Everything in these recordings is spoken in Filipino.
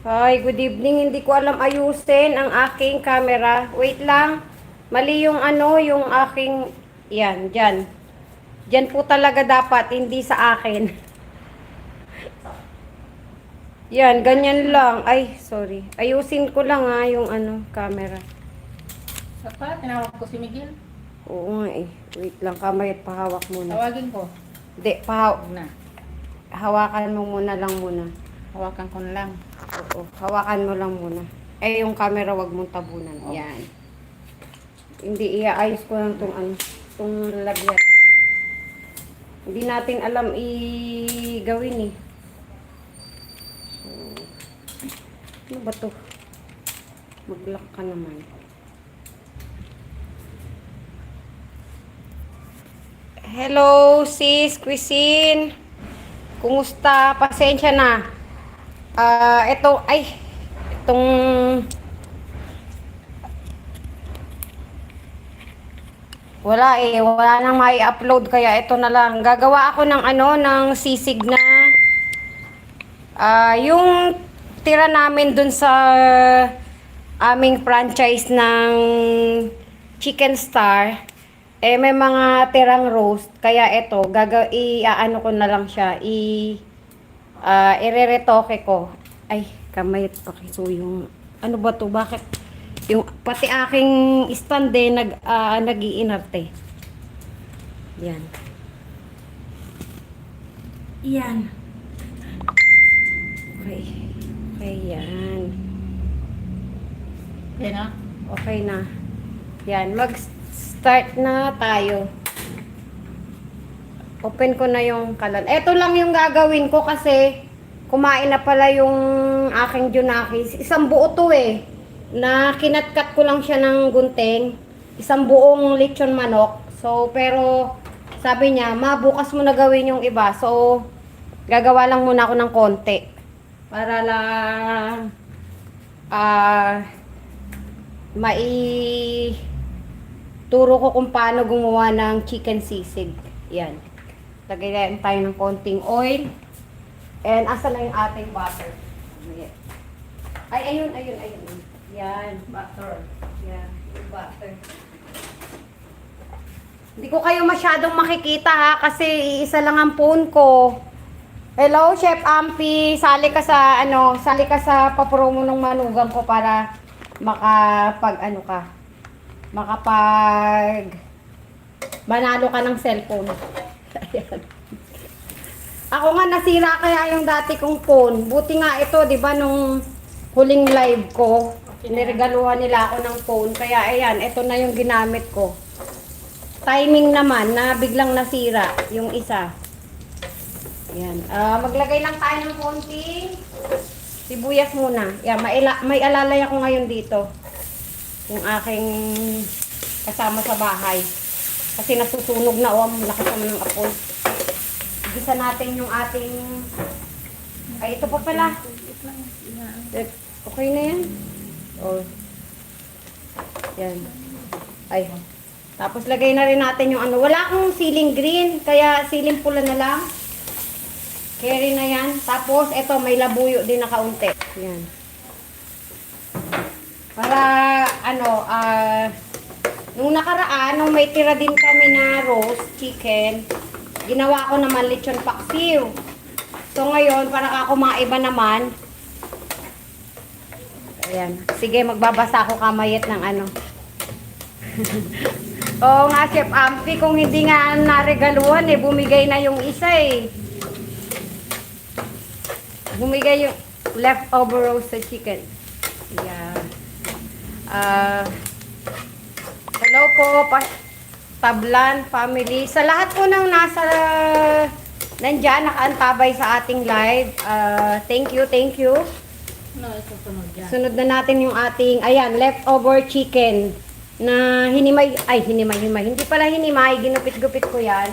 Hi, good evening. Hindi ko alam ayusin ang aking camera. Wait lang. Mali yung yung aking... Yan, dyan. Dyan po talaga dapat, hindi sa akin. Yan, ganyan lang. Ay, sorry. Ayusin ko lang yung camera. Dapat, tinawag ko si Miguel. Oo nga eh. Wait lang, kamay at pahawak muna. Tawagin ko. Hindi, Huwag na. hawakan mo muna lang muna. Hawakan ko na lang. Oo, hawakan mo lang muna. Yung camera wag mong tabunan. Oh. Yan. Hindi, iaayos ko lang tong lagyan. Hindi natin alam i-gawin eh. So, ano ba to? Mag-lock ka naman. Hello, sis, Cuisine. Kumusta? Pasensya na. Itong wala nang mai-upload kaya ito na lang. Gagawa ako ng sisig na yung tira namin dun sa aming franchise ng Chicken Star. May mga tirang roast kaya ito iaano ko na lang siya ireretoke ko. Ay, kamay at pakisuyong. Ano ba to? Bakit? Yung pati aking stand nag-iinarte. Yan. Yan. Okay. Okay, yan. Okay na? Okay na. Yan. Mag-start na tayo. Open ko na yung kalan. Ito lang yung gagawin ko kasi kumain na pala yung aking junakis. Isang buo to eh. Na kinatkat ko lang siya ng gunting. Isang buong lechon manok. So, pero sabi niya, ma, bukas mo na gawin yung iba. So, gagawa lang muna ako ng konti. Para lang turo ko kung paano gumawa ng chicken sisig. Yan. Lagay lang tayo ng konting oil. And asa na yung ating butter? Ay, ayun. Yan, butter. Yan, yung butter. Hindi ko kayo masyadong makikita ha, kasi iisa lang ang phone ko. Hello, Chef Ampi. Sali ka sa papromo ng manugang ko para manalo ka ng cellphone. Ayan. Ako nga nasira kaya yung dati kong phone. Buti nga ito, 'di ba, nung huling live ko, niregaluhan nila ako ng phone. Kaya ayan, ito na yung ginamit ko. Timing naman na biglang nasira yung isa. Ayan. Maglagay lang tayo ng konting sibuyas muna. Yan, may alalay ako ngayon dito. Yung aking kasama sa bahay. Kasi nasusunog na ang lakas naman ng apoy. Gisa natin yung ating... Ay, ito pa pala. Okay na yan. Oh. Yan. Ay. Tapos lagay na rin natin yung Wala akong siling green, kaya siling pula na lang. Carry na yan. Tapos, ito, may labuyo din na kaunti. Yan. Para, nung nakaraan, nung may tira din kami na roast chicken, ginawa ko naman lechon paksiw. So, ngayon, para ako maiba naman, ayan. Sige, magbabasa ako kamayat ng Oo nga, Chef Ampi, kung hindi nga naregaluhan, bumigay na yung isa Bumigay yung leftover roasted chicken. Ayan. Hello po, Tablan family. Sa lahat po ng nandyan, nakaantabay sa ating live. Thank you. No, ito sunod yan. Sunod na natin yung ating, leftover chicken na hinimay. Hindi pala hinimay, ginupit-gupit ko yan.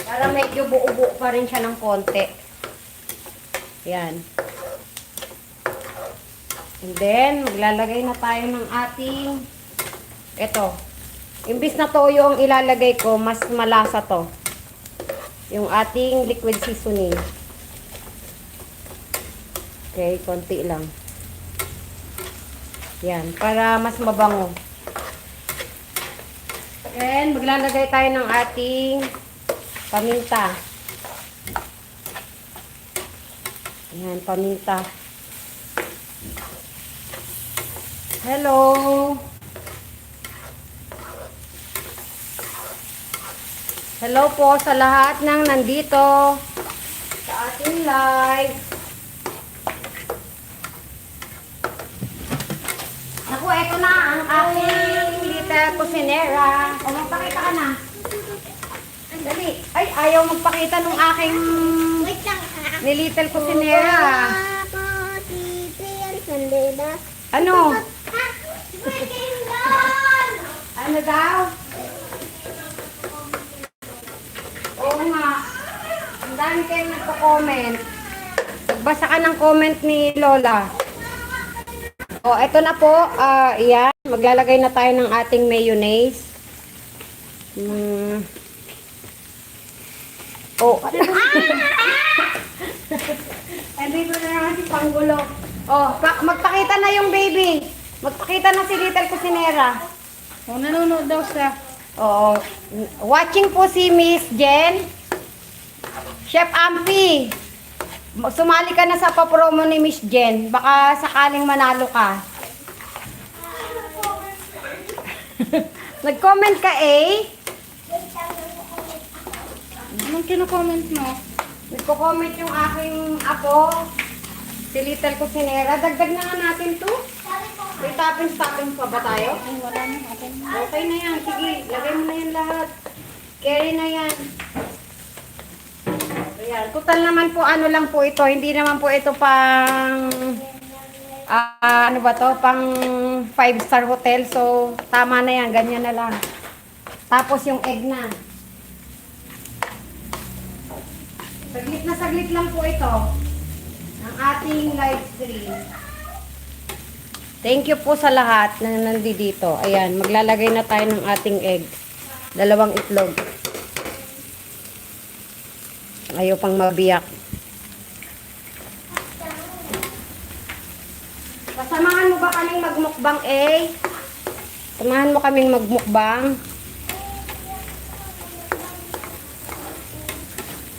Para medyo buo-buo pa rin siya ng konti. Yan. And then, maglalagay na tayo ng ating, ito. Imbis na toyo ang ilalagay ko, mas malasa to. Yung ating liquid seasoning. Okay, konti lang. Yan, para mas mabango. And maglalagay tayo ng ating paminta. Yan, paminta. Hello! Hello po sa lahat ng nandito sa ating live. Naku, eto na ang aking little kusinera. O, magpakita ka na. Dali. Ay, ayaw magpakita nung aking ni little kusinera. Ano? Ano daw? Oo nga. Ang dami kayong nagko-comment. Nagbasa ka ng comment ni Lola. O, eto na po. Yan. Maglalagay na tayo ng ating mayonnaise. Oh. Andito na naman si Panggulo. Oh, magpakita na yung baby. Magpakita na si Little Kusinera. Oh, nanonood daw siya. Oo. Watching po si Miss Jen. Chef Ampi. Sumali ka na sa papromo ni Miss Jen. Baka sakaling manalo ka. Nag-comment ka eh. Anong kino-comment mo? Nagko-comment yung aking apo. Si Little Kusinera. Dagdag na nga natin to. May toppings pa ba tayo? Ay, wala na. Okay na yan. Sige, lagay mo na yan lahat. Carry na yan. Ayan. Total naman po, ano lang po ito. Hindi naman po ito pang, ano ba to? Pang 5-star hotel. So, tama na yan. Ganyan na lang. Tapos yung egg na. Saglit lang po ito. Ang ating live stream. Thank you po sa lahat na nandito. Ayan, maglalagay na tayo ng ating egg. 2 itlog. Ayaw pang mabiyak. Kasamahan mo ba kaming magmukbang eh? Samahan mo kaming magmukbang.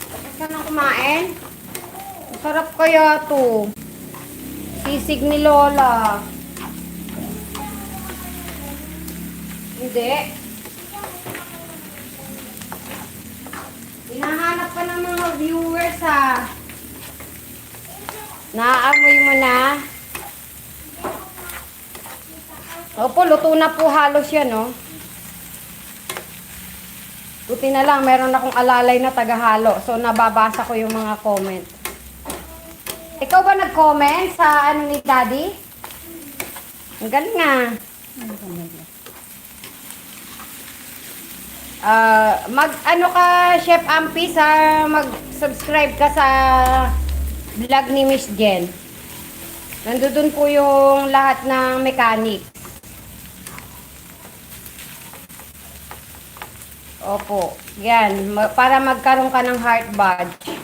Tapos ka nang kumain? Masarap kaya to. Sisig ni Lola. Hindi. Hinahanap pa ng mga viewers ha. Naaamoy mo na. Opo, luto na po halos yan, no? Buti na lang, meron akong alalay na tagahalo. So, nababasa ko yung mga comment. Ikaw ba nag-comment sa ano ni Daddy? Ang galing nga. Ano ka, Chef Ampi, mag-subscribe ka sa vlog ni Miss Jen. Nandun po yung lahat ng mechanics. Opo. Yan. Para magkaroon ka ng heart badge.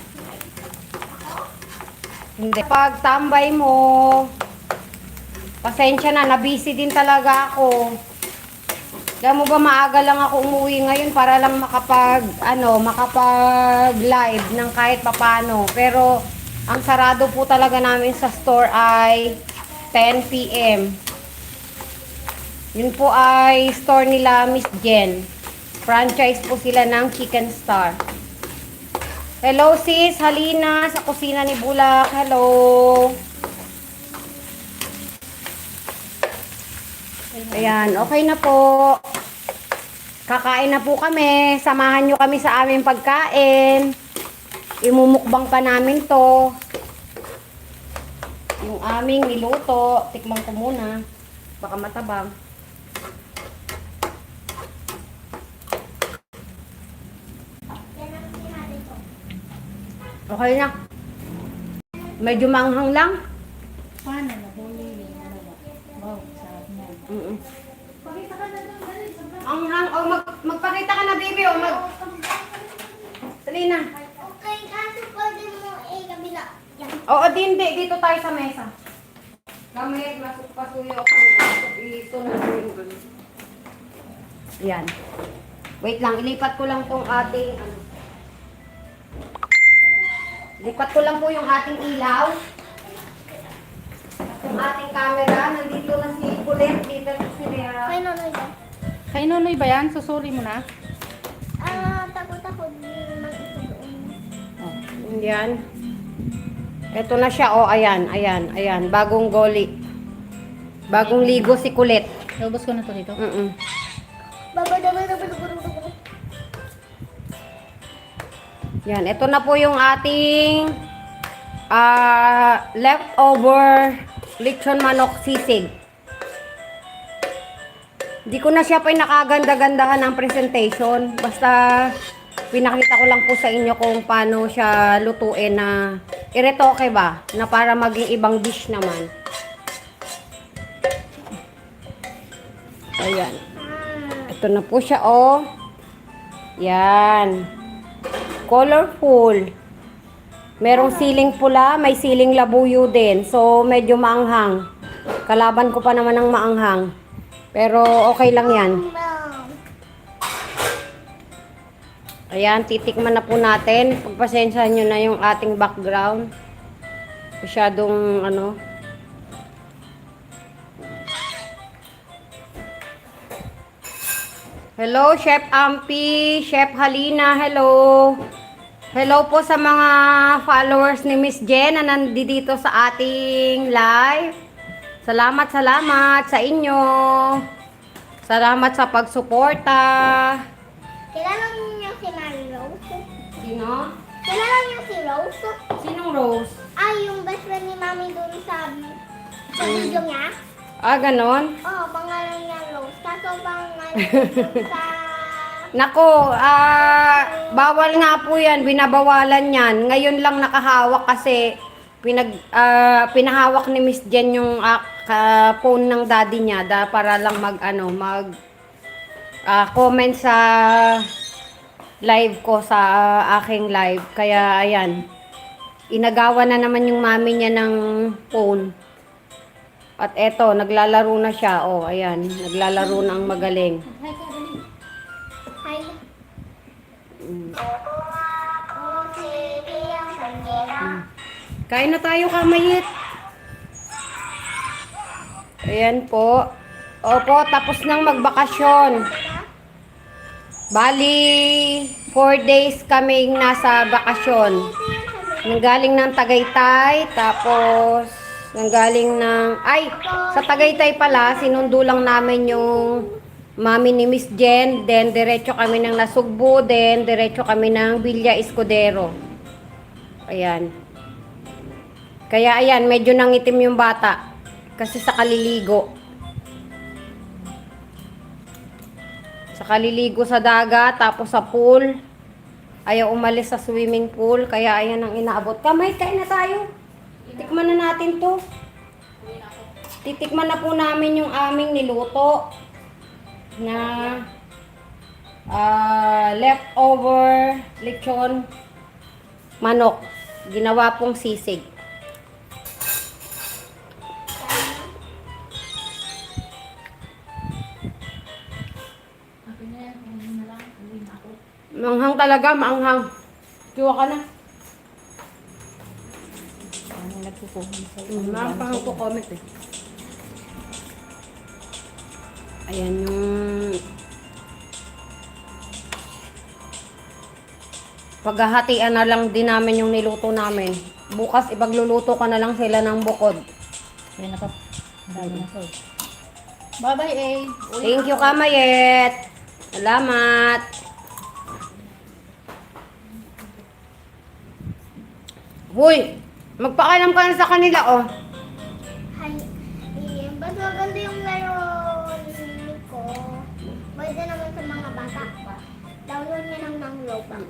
Hindi. Pag tambay mo, pasensya na, nabisi din talaga ako. Alam mo ba, maaga lang ako umuwi ngayon para lang makapag-live ng kahit papano. Pero, ang sarado po talaga namin sa store ay 10 PM. Yun po ay store nila Miss Jen. Franchise po sila ng Chicken Star. Hello sis, Halina sa kusina ni Bulak. Hello. Ayan, okay na po. Kakain na po kami. Samahan nyo kami sa aming pagkain. Imumukbang pa namin to. Yung aming niluto. Tikman ko muna. Baka matabang. Okay na. Medyo manghang lang. Paano na? Huli yung ano ba? Wow, sarap na. Pakita ka na doon. Ang hang, magpakita ka na, baby, Dali na. Okay, kaso pwede mo kabila. Yan. Oo, hindi. Dito tayo sa mesa. Gamit, pasuyo ako. Isunod ko yung ano. Yan. Wait lang, ilipat ko lang tong ating ano. Lipat ko lang po yung ating ilaw. At yung ating camera. Nandito na si Colette. Dito si Nera. Kay Nonoy ba? Kay Nonoy ba yan? Susuri mo na? Takot ako din mag-isa doon. Oh. Yan. Ito na siya. Oh, ayan. Ayan. Ayan. Bagong goli. Bagong ligo si Colette. Naubos ko na to dito. Baba. Yan, ito na po yung ating leftover lechon manok sisig. Hindi ko na siya pinakaganda-gandahan ng presentation. Basta pinakita ko lang po sa inyo kung paano siya lutuin na iretoke ba? Na para maging ibang dish naman. Ayan. Ito na po siya, oh. Yan. Colorful. Merong siling pula, may siling labuyo din. So, medyo maanghang. Kalaban ko pa naman ng maanghang. Pero, okay lang yan. Ayan, titikman na po natin. Pagpasensyahan nyo na yung ating background. Masyadong, ano. Hello, Chef Ampi, Chef Halina, hello. Hello po sa mga followers ni Miss Jen na nandito sa ating live. Salamat sa inyo. Salamat sa pagsuporta. Kilala niyo si Mary Rose? Sino? Kilala niyo si Rose? Sinong Rose? Ay, yung best friend ni Mami doon sa video niya. Ah, ganon? Oo, pangalan niya Rose. Kaso pangalan doon sa... Nako, bawal nga po yan, binabawalan yan. Ngayon lang nakahawak kasi pinahawak ni Miss Jen yung phone ng daddy niya para lang comment sa live ko sa aking live. Kaya ayan, inagawa na naman yung mami niya ng phone. At eto, naglalaro na siya. Oh, ayan, naglalaro na ang magaling. Hi. Kain na tayo, Kamayit. Ayan po. Opo, tapos nang magbakasyon. Bali, 4 days kaming nasa bakasyon. Nanggaling ng Tagaytay, tapos nanggaling ng... Ay, sa Tagaytay pala, sinundo lang namin yung mami ni Miss Jen, then diretso kami ng Nasugbu, then diretso kami ng Villa Escudero. Ayan. Kaya ayan, medyo nangitim yung bata. Kasi sa kaliligo. Sa kaliligo sa dagat, tapos sa pool. Ayaw umalis sa swimming pool, kaya ayan ang inaabot. Kamay, kain na tayo. Tikman na natin to. Titikman na po namin yung aming niluto na leftover lechon manok. Ginawa pong sisig. Maanghang talaga, maanghang. Kiwa ka na. Ano nagkukuhan sa Maanghang ko comment eh. Ayan yung paghahatian na lang din namin yung niluto namin. Bukas ipagluluto ka na lang sila ng bukod. Kaya na pa. Dami na to. Bye-bye, eh. Thank you, Kamayet. Salamat. Hoy, magpaalam ka na sa kanila, oh. Hi. Ba't maganda yung laro ko? Pwede naman sa mga bata. Download niya ng Roblox.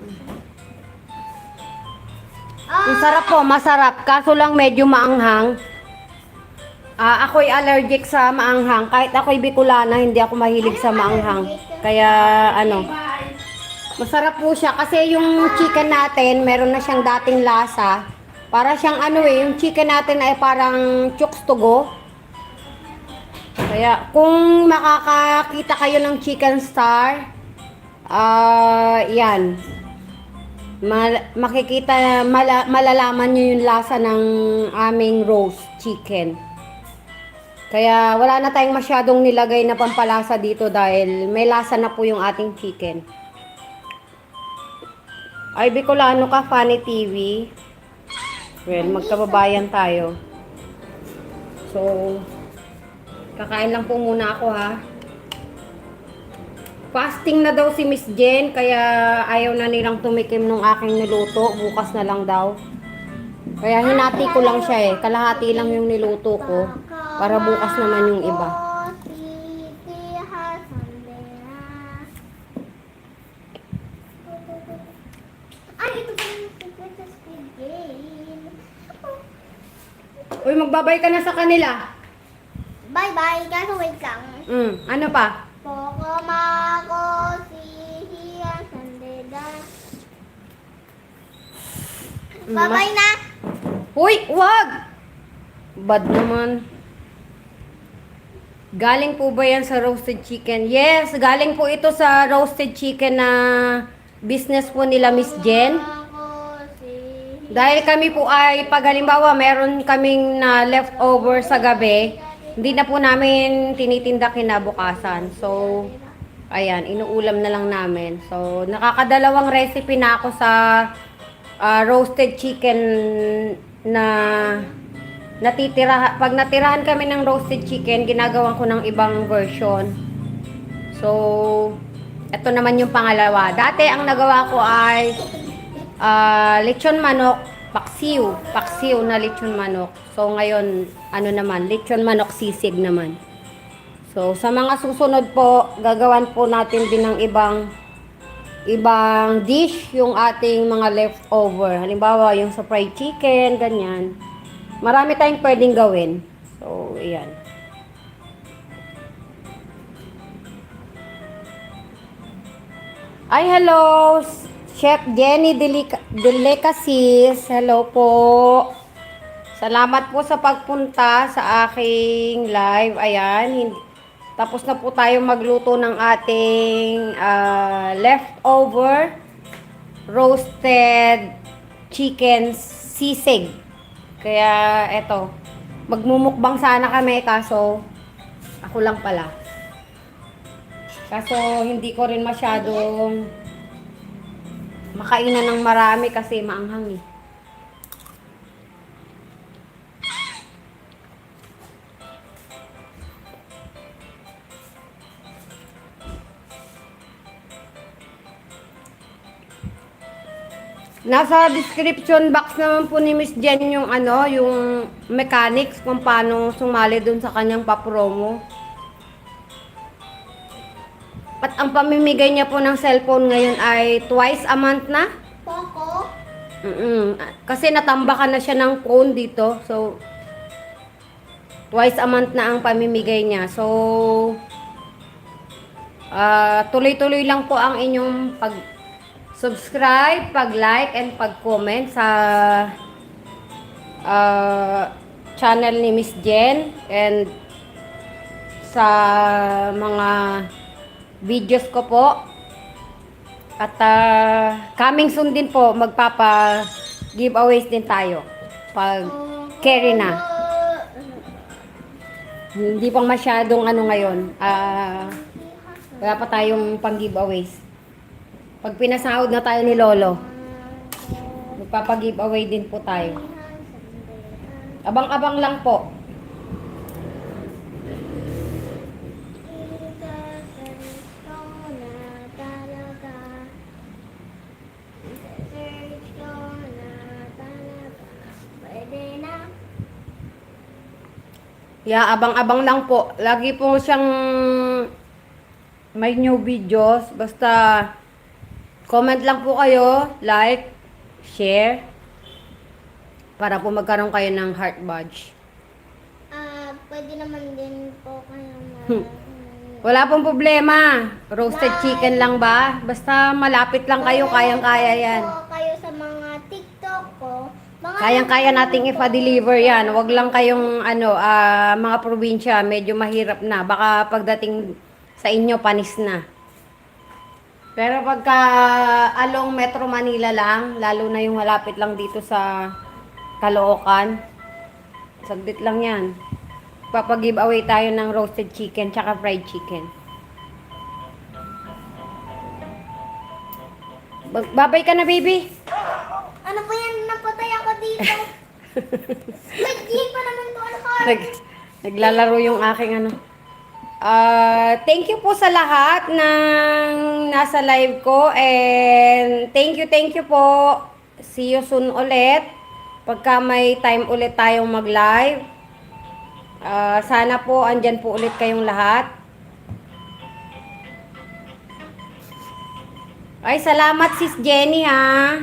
Ang sarap po, masarap. Kaso lang medyo maanghang. Ako'y allergic sa maanghang. Kahit ako'y Bicolana, hindi ako mahilig sa maanghang. Kaya, ano, masarap po siya. Kasi yung chicken natin, meron na siyang dating lasa. Para siyang ano eh, yung chicken natin ay parang chooks to go. Kaya kung makakakita kayo ng Chicken Star, yan. Makikita, malalaman nyo yung lasa ng aming roast chicken. Kaya wala na tayong masyadong nilagay na pampalasa dito dahil may lasa na po yung ating chicken. Ay, Bicolano ka, Funny TV. Well, magkababayan tayo. So, kakain lang po muna ako ha. Fasting na daw si Miss Jen, kaya ayaw na nilang tumikim nung aking niluto. Bukas na lang daw. Kaya hinati ko lang siya eh. Kalahati lang yung niluto ko. Para bukas naman yung iba. Ay, ito pa yung secret sa Squid Game. Uy, magbabay ka na sa kanila. Bye-bye. Kaso wait lang. Ano pa? Pokomako siya sandeda. Bye-bye na. Uy, wag! Bad naman. Galing po ba yan sa roasted chicken? Yes, galing po ito sa roasted chicken na business po nila Miss Jen. Dahil kami po ay, pag halimbawa, meron kaming na leftover sa gabi, hindi na po namin tinitinda kinabukasan. So, ayan, inuulam na lang namin. So, nakakadalawang recipe na ako sa roasted chicken na natitira. Pag natirahan kami ng roasted chicken, ginagawan ko ng ibang version. So, ito naman yung pangalawa. Dati, ang nagawa ko ay lechon manok, paksiw. Paksiw na lechon manok. So, ngayon, ano naman, lechon manok sisig naman. So, sa mga susunod po, gagawan po natin din ng ibang dish yung ating mga leftover. Halimbawa, yung sa fried chicken, ganyan. Marami tayong pwedeng gawin. So, ayan. Ay, hello! Chef Jenny Delicacies. Hello po. Salamat po sa pagpunta sa aking live. Ayan. Tapos na po tayo magluto ng ating leftover roasted chicken sisig. Kaya eto, magmumukbang sana kami kaso ako lang pala. Kaso hindi ko rin masyadong makainan ng marami kasi maanghang eh. Nasa description box naman po ni Miss Jen yung yung mechanics kung paano sumali dun sa kanyang papromo. At ang pamimigay niya po ng cellphone ngayon ay twice a month na. Poco. Kasi natambakan na siya ng phone dito. So, twice a month na ang pamimigay niya. So, tuloy-tuloy lang po ang inyong pag-subscribe, pag-like, and pag-comment sa channel ni Miss Jen and sa mga videos ko po. At coming soon din po, magpapa-giveaways din tayo. Pag carry na. Hindi pang masyadong ngayon. Wala pa tayong pang-giveaways. Pag pinasahod na tayo ni Lolo, magpapa-giveaway din po tayo. Abang-abang lang po. Yeah, abang-abang lang po. Lagi po siyang may new videos. Basta comment lang po kayo, like, share, para po magkaroon kayo ng heart badge. Pwede naman din po kayo Wala pong problema. Roasted chicken lang ba? Basta malapit lang kayo, kayang-kaya yan. Po kayo sa mga TikTok ko. Mga Kayang-kaya nating ipa-deliver yan. Huwag lang kayong mga probinsya, medyo mahirap na. Baka pagdating sa inyo, panis na. Pero pagka along Metro Manila lang, lalo na yung malapit lang dito sa Caloocan, saglit lang yan. Papag-giveaway tayo ng roasted chicken tsaka fried chicken. Babay ka na, baby. Ano po yan? Napatay ako dito. May game pa naman to. Ano ka? Naglalaro yung aking thank you po sa lahat ng nasa live ko and thank you po. See you soon ulit. Pagka may time ulit tayong mag-live. Sana po andyan po ulit kayong lahat. Ay, salamat sis Jenny ha.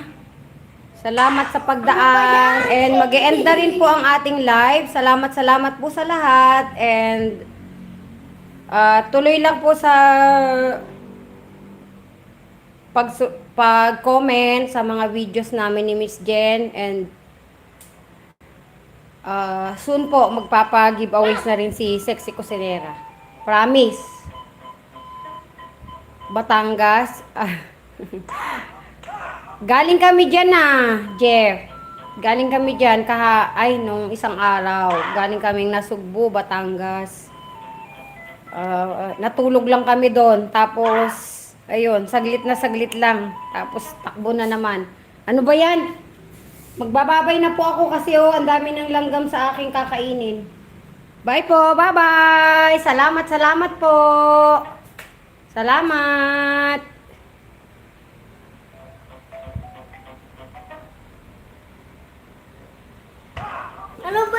Salamat sa pagdaan. And mag-e-end na rin po ang ating live. Salamat po sa lahat. And tuloy lang po sa pag-comment sa mga videos namin ni Miss Jen. And soon po, magpapa-giveaways na rin si Sexy Cocinera. Promise. Batangas. Galing kami dyan Jeff. Galing kami dyan nung isang araw. Galing kaming Nasugbu, Batangas. Natulog lang kami doon. Tapos, ayun, saglit lang. Tapos, takbo na naman. Ano ba yan? Magbababay na po ako kasi ang dami ng langgam sa aking kakainin. Bye po, bye-bye. Salamat po. Salamat. Ano ba